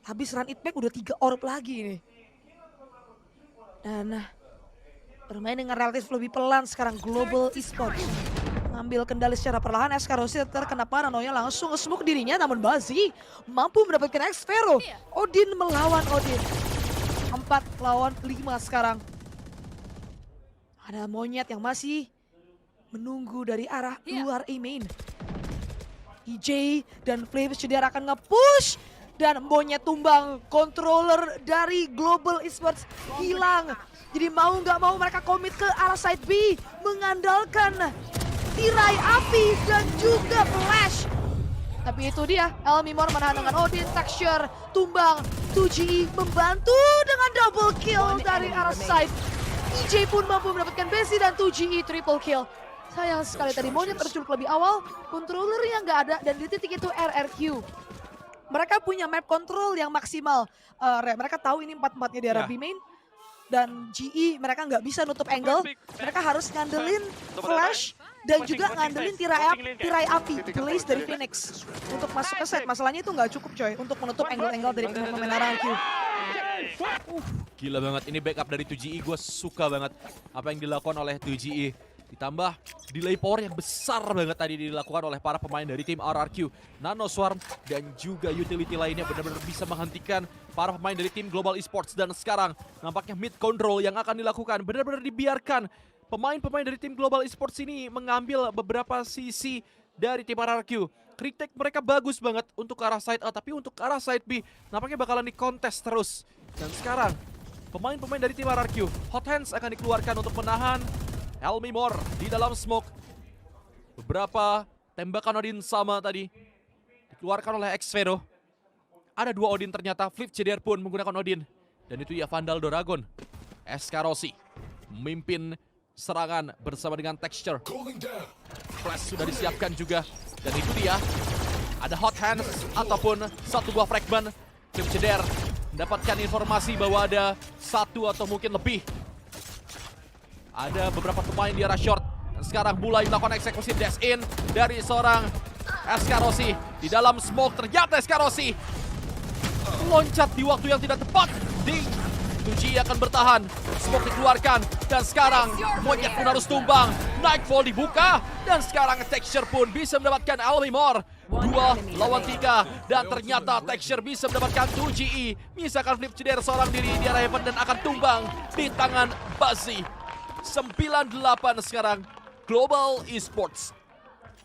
S2: Habis run it back udah 3 orb lagi ini. Dan bermain dengan relatif lebih pelan sekarang Global Esports. Ngambil kendali secara perlahan, SK Rossi terkena paranoia langsung nge-smoke dirinya, namun Basi mampu mendapatkan Xvero. Odin melawan Odin. 4 lawan 5 sekarang. Ada Monyet yang masih menunggu dari arah luar main. EJ dan Flames Cedar akan nge-push. Dan Monyet tumbang, controller dari Global Esports hilang. Jadi mau nggak mau mereka komit ke arah side B. Mengandalkan tirai api dan juga flash. Tapi itu dia, Elmimor menahan dengan Odin, Texture, tumbang, 2GE membantu dengan double kill dari arah side. EJ pun mampu mendapatkan Besi dan 2GE triple kill. Sayang sekali tadi Monyet terculuk lebih awal, controllernya nggak ada dan di titik itu RRQ. Mereka punya map control yang maksimal. Mereka tahu ini 4-4-nya di arah B main. Dan GE mereka nggak bisa nutup angle. Mereka harus ngandelin flash dan juga ngandelin tirai api Blaze dari Phoenix untuk masuk ke set. Masalahnya itu nggak cukup coy untuk menutup angle-angle dari pemain RRQ.
S1: Gila banget, ini backup dari 2GE, gue suka banget apa yang dilakukan oleh 2GE. Ditambah delay power yang besar banget tadi dilakukan oleh para pemain dari tim RRQ. Nano Swarm dan juga utility lainnya benar-benar bisa menghentikan para pemain dari tim Global Esports. Dan sekarang nampaknya mid control yang akan dilakukan. Benar-benar dibiarkan pemain-pemain dari tim Global Esports ini mengambil beberapa sisi dari tim RRQ. Kritik mereka bagus banget untuk arah side A, tapi untuk arah side B nampaknya bakalan dikontes terus. Dan sekarang pemain-pemain dari tim RRQ, Hot Hands akan dikeluarkan untuk menahan Elmimor di dalam smoke. Beberapa tembakan Odin sama tadi dikeluarkan oleh Xvero. Ada 2 Odin ternyata, Flip CDR pun menggunakan Odin. Dan itu ya Vandal Doragon. SK Rossi memimpin serangan bersama dengan Texture. Flash sudah disiapkan juga. Dan itu dia, ada Hot Hands ataupun 1 buah fragment. Flip CDR mendapatkan informasi bahwa ada 1 atau mungkin lebih. Ada beberapa pemain di arah short. Dan sekarang mulai melakukan eksekusi dash in dari seorang SK Rossi. Di dalam smoke ternyata SK Rossi loncat di waktu yang tidak tepat. 2GE akan bertahan. Smoke dikeluarkan. Dan sekarang Monyet pun harus tumbang. Nightfall dibuka. Dan sekarang Texture pun bisa mendapatkan Elmimor. 2 lawan 3. Dan ternyata Texture bisa mendapatkan 2GE. Misalkan Flip Cedar seorang diri di arah Heaven dan akan tumbang di tangan Basi. 9-8 sekarang Global Esports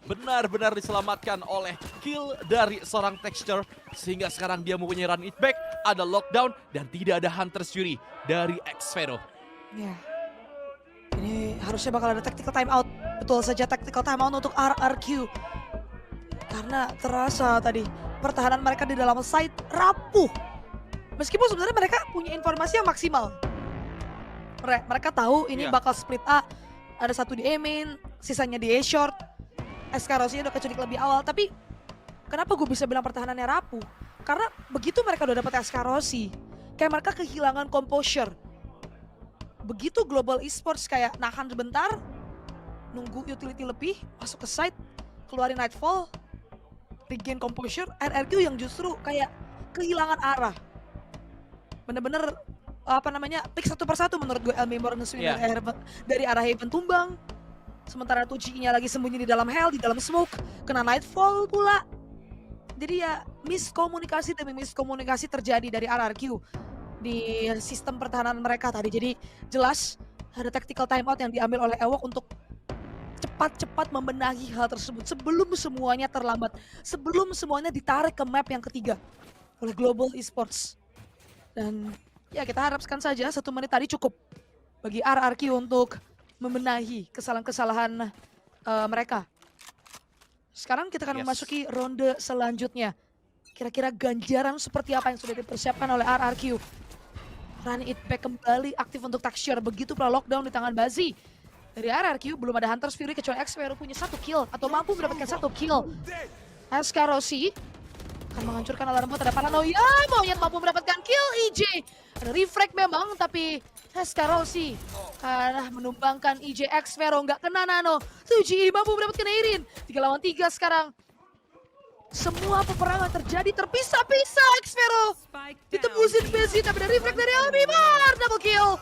S1: benar-benar diselamatkan oleh kill dari seorang Texture. Sehingga sekarang dia mempunyai run it back, ada lockdown, dan tidak ada Hunter's Fury dari Xvero.
S2: Ya, ini harusnya bakal ada tactical timeout. Betul saja tactical timeout untuk RRQ. Karena terasa tadi pertahanan mereka di dalam site rapuh. Meskipun sebenarnya mereka punya informasi yang maksimal. Mereka tahu ini bakal split A. Ada 1 di A main, sisanya di A short. SK Rossi udah keculik lebih awal. Tapi kenapa gue bisa bilang pertahanannya rapuh? Karena begitu mereka udah dapat SK Rossi, kayak mereka kehilangan composure. Begitu Global Esports kayak nahan sebentar, nunggu utility lebih, masuk ke site, keluarin Nightfall, regain composure. RRQ yang justru kayak kehilangan arah. Bener-bener pick 1 persatu menurut gue. Elmimor nge-swing dari arah Heaven tumbang. Sementara 2GE-nya lagi sembunyi di dalam hell, di dalam smoke. Kena Nightfall pula. Jadi ya miskomunikasi demi miskomunikasi terjadi dari RRQ di sistem pertahanan mereka tadi. Jadi jelas ada tactical timeout yang diambil oleh Ewok untuk cepat-cepat membenahi hal tersebut sebelum semuanya terlambat, sebelum semuanya ditarik ke map yang ketiga oleh Global Esports. Dan ya kita harapkan saja 1 menit tadi cukup bagi RRQ untuk membenahi kesalahan-kesalahan mereka. Sekarang kita akan memasuki ronde selanjutnya. Kira-kira ganjaran seperti apa yang sudah dipersiapkan oleh RRQ? Run it back kembali aktif untuk Texture, begitu pula lockdown di tangan Bazi. Dari RRQ belum ada Hunter's Fury kecuali Xvero punya 1 kill atau mampu mendapatkan 1 kill. SK Rossi akan menghancurkan alarm bot, ada Paranoia, Monyet mampu mendapatkan kill. EJ ada refrag memang, tapi SK Rossi akan menumbangkan EJ. Xvero nggak kena nano. 2GE mampu mendapatkan Eirin. 3 lawan 3 sekarang. Semua peperangan terjadi terpisah-pisah. Xvero
S4: Spike
S2: ditembusin Bezi, tapi ada refrag dari Almimar. Double kill.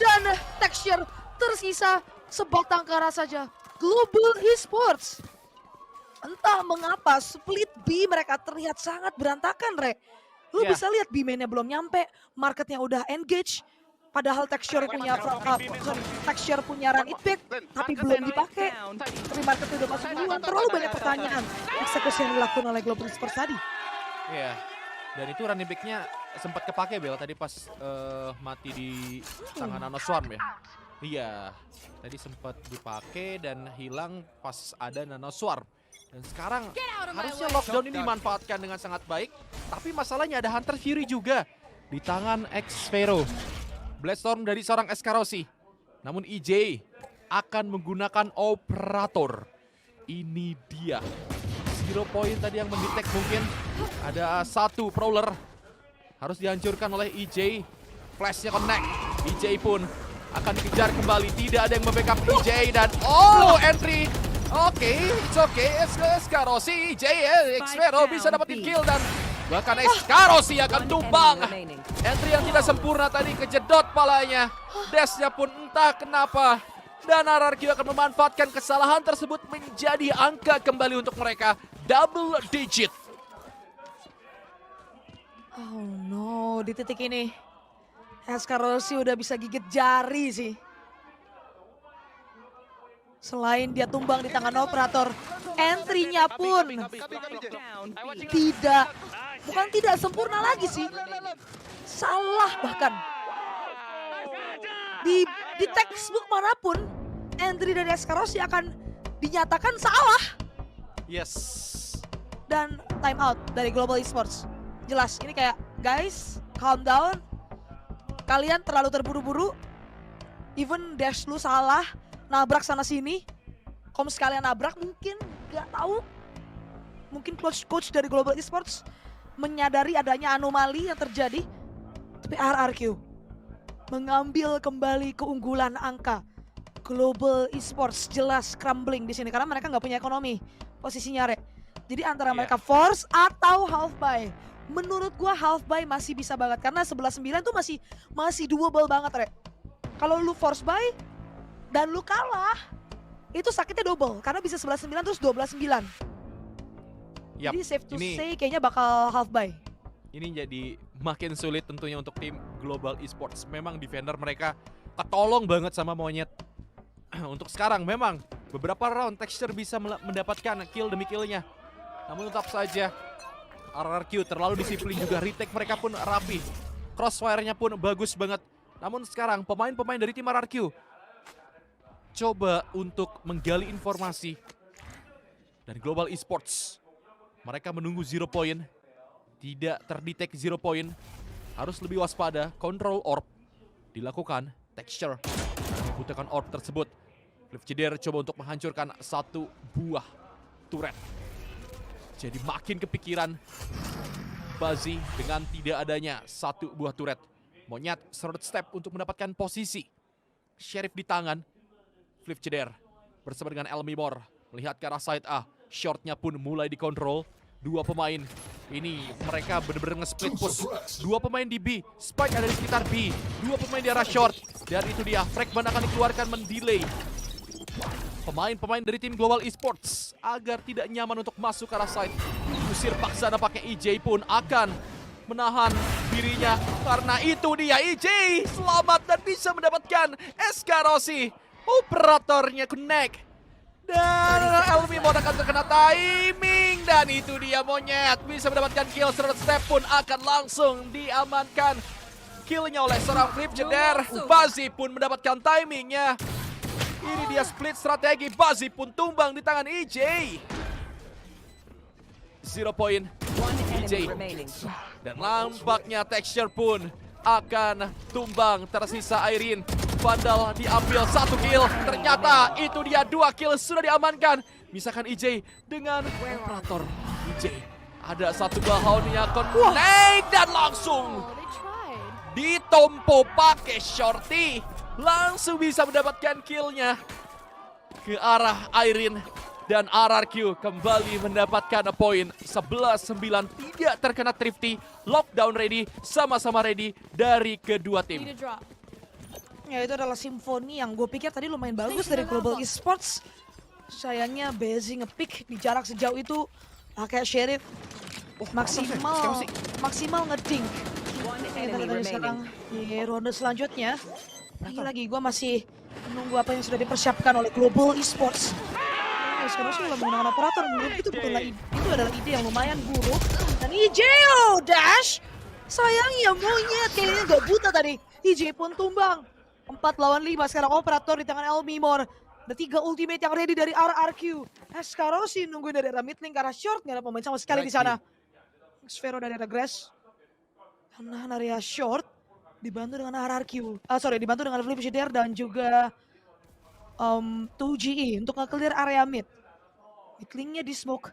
S2: Dan Texture tersisa sebatang kara saja. Global Esports. Entah mengapa split B mereka terlihat sangat berantakan, Re. Lu bisa lihat B mainnya belum nyampe, marketnya udah engage. Padahal Texture punya run it back, tapi belum dipakai. Tapi marketnya udah masuk duluan, terlalu banyak pertanyaan. Eksekusi yang dilakukan oleh Global Esports tadi.
S1: Iya. Dan itu running back-nya sempat kepake Bel tadi pas mati di tangan Nano Swarm ya. Iya, tadi sempat dipakai dan hilang pas ada Nano Swarm. Dan sekarang harusnya lockdown ini dimanfaatkan dengan sangat baik. Tapi masalahnya ada Hunter Fury juga di tangan Xvero. Bloodstorm dari seorang SK Rossi. Namun EJ akan menggunakan operator. Ini dia. 0 point tadi yang mendetek mungkin. Ada 1 prowler. Harus dihancurkan oleh EJ. Flashnya connect. EJ pun akan dikejar kembali. Tidak ada yang membackup EJ dan entry. Oke, it's okay. SK Rossi, EJ, Xvero bisa dapetin kill dan bahkan SK Rossi akan tumbang. Entry yang tidak sempurna tadi kejedot palanya. Dashnya pun entah kenapa. Dan RRQ akan memanfaatkan kesalahan tersebut menjadi angka kembali untuk mereka. Double digit.
S2: Oh no, di titik ini SK Rossi udah bisa gigit jari sih. Selain dia tumbang di tangan operator, entry-nya pun tidak sempurna lagi sih. Salah bahkan. Di textbook manapun, entry dari SK Rossi akan dinyatakan salah.
S1: Yes.
S2: Dan time out dari Global Esports. Jelas, ini kayak, guys, calm down. Kalian terlalu terburu-buru. Even dash lu salah, nabrak sana sini. Kalau sekalian nabrak mungkin gak tahu. Mungkin coach dari Global Esports menyadari adanya anomali yang terjadi. Tapi RRQ mengambil kembali keunggulan angka. Global Esports jelas crumbling di sini karena mereka nggak punya ekonomi posisinya, Re. Jadi antara mereka force atau half buy. Menurut gua half buy masih bisa banget karena 11-9 tuh masih doable banget, Re. Kalau lu force buy dan lu kalah, itu sakitnya double karena bisa 11-9 terus 12-9. Jadi safe to say kayaknya bakal half buy.
S1: Ini jadi makin sulit tentunya untuk tim Global Esports. Memang defender mereka ketolong banget sama Monyet. Untuk sekarang memang beberapa round Texture bisa mendapatkan kill demi killnya. Namun tetap saja RRQ terlalu disiplin juga. Retake mereka pun rapi. Crossfire-nya pun bagus banget. Namun sekarang pemain-pemain dari tim RRQ coba untuk menggali informasi. Dan Global Esports mereka menunggu 0 point. Tidak terdetek 0 point. Harus lebih waspada. Control orb dilakukan. Texture membutuhkan orb tersebut. Flipjeder coba untuk menghancurkan 1 buah turret. Jadi makin kepikiran Bazi dengan tidak adanya 1 buah turret. Monyet third step untuk mendapatkan posisi. Sheriff di tangan. Flipjeder bersama dengan Elmimor melihat ke arah side A. Shortnya pun mulai dikontrol. 2 pemain ini mereka benar-benar nge-split push. 2 pemain di B, Spike ada di sekitar B. 2 pemain di arah short. Dan itu dia, Fragment akan dikeluarkan mendelay. pemain-pemain dari tim Global Esports agar tidak nyaman untuk masuk ke arah side. Usir paksa nampaknya EJ pun akan menahan dirinya karena itu dia EJ selamat dan bisa mendapatkan SK Rossi. Operatornya connect. Dan Elmi mau akan terkena timing dan itu dia Monyet bisa mendapatkan kill. Serot step pun akan langsung diamankan killnya oleh seorang Flip Jeder. Bazi pun mendapatkan timingnya. Ini dia split strategi. Bazi pun tumbang di tangan EJ. 0 point
S4: One
S1: EJ.
S4: enemy remaining.
S1: Dan nampaknya Texture pun akan tumbang. Tersisa Irene. Vandal diambil 1 kill. Ternyata itu dia 2 kill sudah diamankan. Misalkan EJ dengan operator EJ. Ada 1 bahaunnya connect dan langsung ditompo pakai shorty. Langsung bisa mendapatkan killnya ke arah Irene. Dan RRQ kembali mendapatkan poin 11-9. Tidak terkena Thrifty. Lockdown ready. Sama-sama ready dari kedua tim.
S2: Ya itu adalah simfoni yang gue pikir tadi lumayan bagus dari Global Esports. Sayangnya Bezi ngepick di jarak sejauh itu pakai Sheriff maksimal ngedink.
S4: One
S2: Kita
S4: enemy
S2: lihat dari sekarang
S4: remaining.
S2: di ronde selanjutnya. Lagi-lagi gue masih menunggu apa yang sudah dipersiapkan oleh Global Esports. Sekarang sih belum menggunakan operator, menurut itu adalah ide yang lumayan buruk. Dan EJ dash. Sayangnya Monyet kayaknya gak buta tadi. EJ pun tumbang. 4 lawan 5 sekarang operator di tangan Elmimor. Ada 3 ultimate yang ready dari RRQ. SK Rossi nungguin dari arah mid lane ke arah short. Gak ada pemain sama sekali di sana. Sphero dari arah grass. Menahan area short. Dibantu dengan RRQ. Dibantu dengan Flip Shader dan juga 2GE untuk nge-clear area mid. Mid lane-nya di smoke.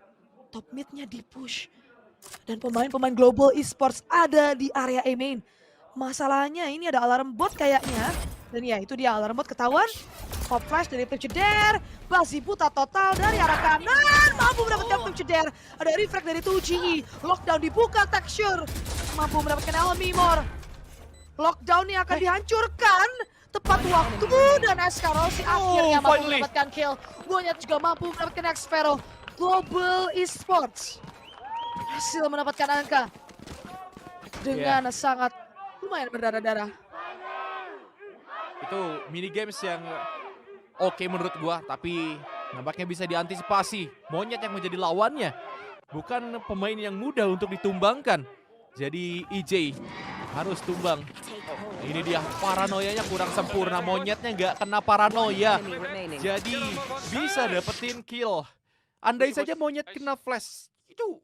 S2: Top mid-nya di push. Dan pemain-pemain Global Esports ada di area A main. Masalahnya ini ada alarm bot kayaknya. Dan ya itu dia alarm bot ketahuan. Pop flash dari Flip Shader. Bazi buta total dari arah kanan. Mampu mendapatkan Flip Shader. Ada refract dari 2GE. Lockdown dibuka Texture. Mampu mendapatkan Elmimor. Lockdown-nya akan dihancurkan. Tepat waktu dan SK Rossi akhirnya mampu
S1: finally.
S2: mendapatkan kill. Monyet juga mampu mendapatkan X-Sphero. Global Esports berhasil mendapatkan angka dengan sangat lumayan berdarah-darah.
S1: Itu mini games yang oke menurut gua, tapi nampaknya bisa diantisipasi. Monyet yang menjadi lawannya, bukan pemain yang mudah untuk ditumbangkan. Jadi EJ harus tumbang. Ini dia paranoianya kurang sempurna. Monyetnya nggak kena paranoia,
S4: Enemy remaining.
S1: jadi bisa dapetin kill. Andai saja Monyet kena flash, itu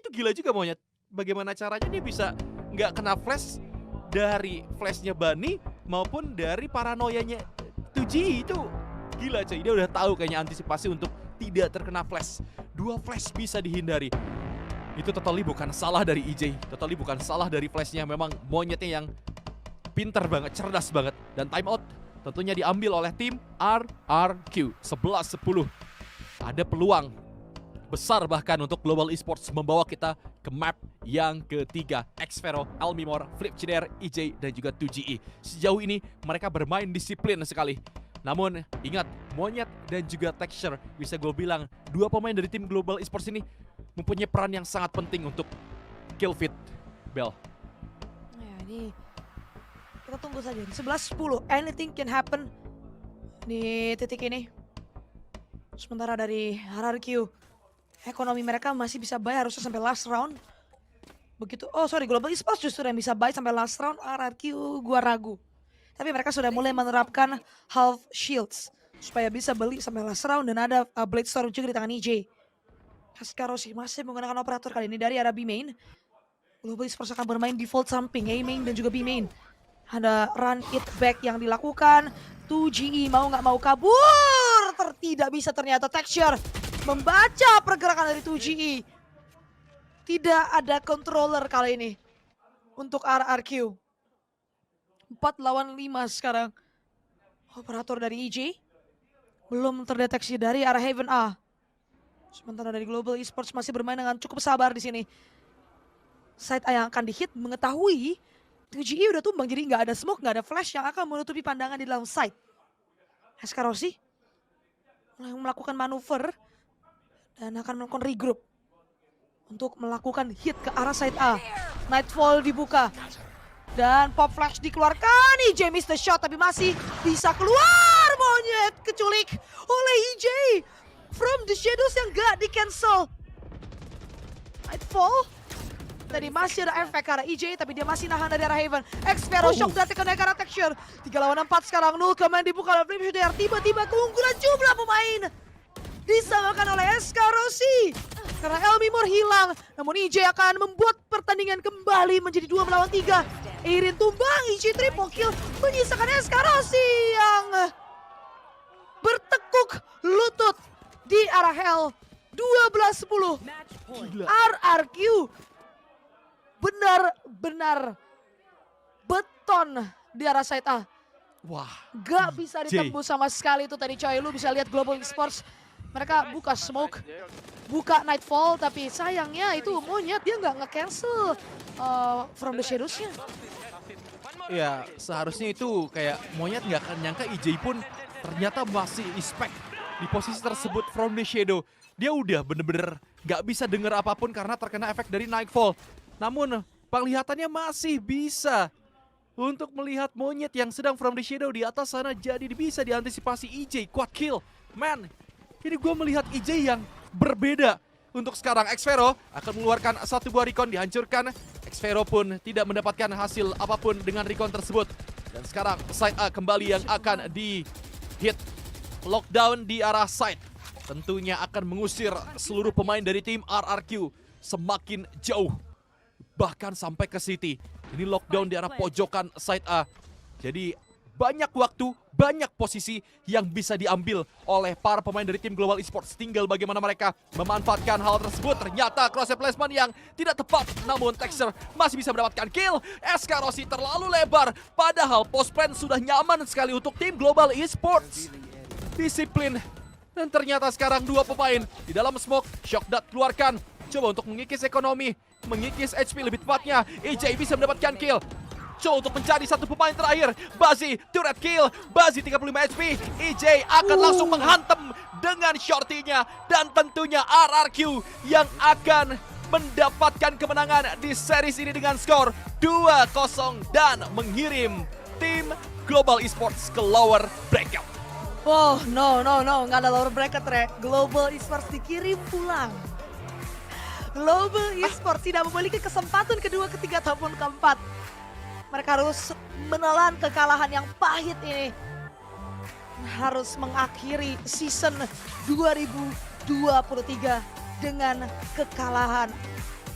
S1: gila juga Monyet. Bagaimana caranya dia bisa nggak kena flash dari flashnya Bani maupun dari paranoianya 2G. Itu gila cuy. Dia udah tahu kayaknya antisipasi untuk tidak terkena flash. 2 flash bisa dihindari. Itu totally bukan salah dari EJ. Totally bukan salah dari flashnya. Memang Monyetnya yang pinter banget, cerdas banget. Dan timeout tentunya diambil oleh tim RRQ. 11-10. Ada peluang besar bahkan untuk Global Esports membawa kita ke map yang ketiga. X-Sphero, Elmimor, Flip Shader, EJ, dan juga 2GE. Sejauh ini mereka bermain disiplin sekali. Namun ingat, Monyet dan juga Texture, bisa gue bilang 2 pemain dari tim Global Esports ini mempunyai peran yang sangat penting untuk kill feed Bell.
S2: Ya ini kita tunggu saja. 11-10, anything can happen di titik ini. Sementara dari RRQ, ekonomi mereka masih bisa buy harusnya sampai last round. Begitu, Global Esports justru yang bisa buy sampai last round. RRQ gua ragu. Tapi mereka sudah mulai menerapkan half shields supaya bisa beli sampai last round, dan ada Blade Storm juga di tangan EJ. SK Rossi masih menggunakan operator kali ini dari arah B main. Global Esports akan bermain default samping A main dan juga B main. Ada run it back yang dilakukan. 2GE mau nggak mau kabur. Tidak bisa ternyata. Texture membaca pergerakan dari 2GE. Tidak ada controller kali ini untuk RRQ. 4 lawan 5 sekarang. Operator dari EJ belum terdeteksi dari arah Heaven A. Sementara dari Global Esports masih bermain dengan cukup sabar di sini. Side A yang akan dihit mengetahui 2GE udah tumbang, jadi nggak ada smoke, nggak ada flash yang akan menutupi pandangan di dalam side. SK Rossi mulai melakukan manuver dan akan melakukan regroup untuk melakukan hit ke arah side A. Nightfall dibuka dan pop flash dikeluarkan. EJ miss the shot tapi masih bisa keluar. Monyet keculik oleh EJ from the shadows yang gak di cancel. Nightfall tadi masih ada efek ke arah EJ tapi dia masih nahan dari arah Haven. Xvero shock datang ke arah texture. 3 lawan 4 sekarang. 0 command dibuka oleh Flip Shooter. Tiba-tiba keunggulan jumlah pemain disamakan oleh SK Rossi. Karena Elmimor hilang. Namun EJ akan membuat pertandingan kembali menjadi 2 melawan 3. Irin tumbang, EJ triple kill. Menyisakan SK Rossi yang bertekuk lutut di arah Hell. 12-10.
S4: Match point.
S2: RRQ benar-benar beton di arah side A.
S1: Wah,
S2: Gak bisa
S1: EJ.
S2: ditembus sama sekali itu tadi coy. Lu bisa lihat Global Esports. Mereka buka smoke, buka Nightfall. Tapi sayangnya itu Monyet dia nggak nge-cancel from the shadows-nya.
S1: ya seharusnya itu kayak Monyet nggak akan nyangka EJ pun ternyata masih respect di posisi tersebut from the shadow. Dia udah bener-bener nggak bisa denger apapun karena terkena efek dari Nightfall. Namun penglihatannya masih bisa untuk melihat Monyet yang sedang from the shadow di atas sana, jadi bisa diantisipasi EJ quad kill. Man, ini gue melihat EJ yang berbeda. Untuk sekarang Xvero akan mengeluarkan satu buah recon, dihancurkan. Xvero pun tidak mendapatkan hasil apapun dengan recon tersebut. Dan sekarang side A kembali yang akan di hit. Lockdown di arah side tentunya akan mengusir seluruh pemain dari tim RRQ semakin jauh. Bahkan sampai ke City. Ini lockdown di arah pojokan side A. Jadi banyak waktu, banyak posisi yang bisa diambil oleh para pemain dari tim Global Esports. Tinggal bagaimana mereka memanfaatkan hal tersebut. Ternyata crosshair placement yang tidak tepat. Namun Texture masih bisa mendapatkan kill. SK Rossi terlalu lebar. Padahal post plan sudah nyaman sekali untuk tim Global Esports. Disiplin. Dan ternyata sekarang dua pemain di dalam smoke. Shock Dart keluarkan. Coba untuk mengikis ekonomi. Mengikis HP lebih tepatnya. EJ bisa mendapatkan kill. Coba untuk mencari satu pemain terakhir. Bazi, turret kill. Bazi 35 HP. EJ akan langsung menghantam dengan shorty-nya. Dan tentunya RRQ yang akan mendapatkan kemenangan di series ini dengan skor 2-0 dan mengirim tim Global Esports ke lower bracket.
S2: Oh no, nggak ada lower bracket Re. Global Esports dikirim pulang. Global Esports tidak memiliki kesempatan kedua, ketiga ataupun keempat. Mereka harus menelan kekalahan yang pahit ini. Harus mengakhiri season 2023 dengan kekalahan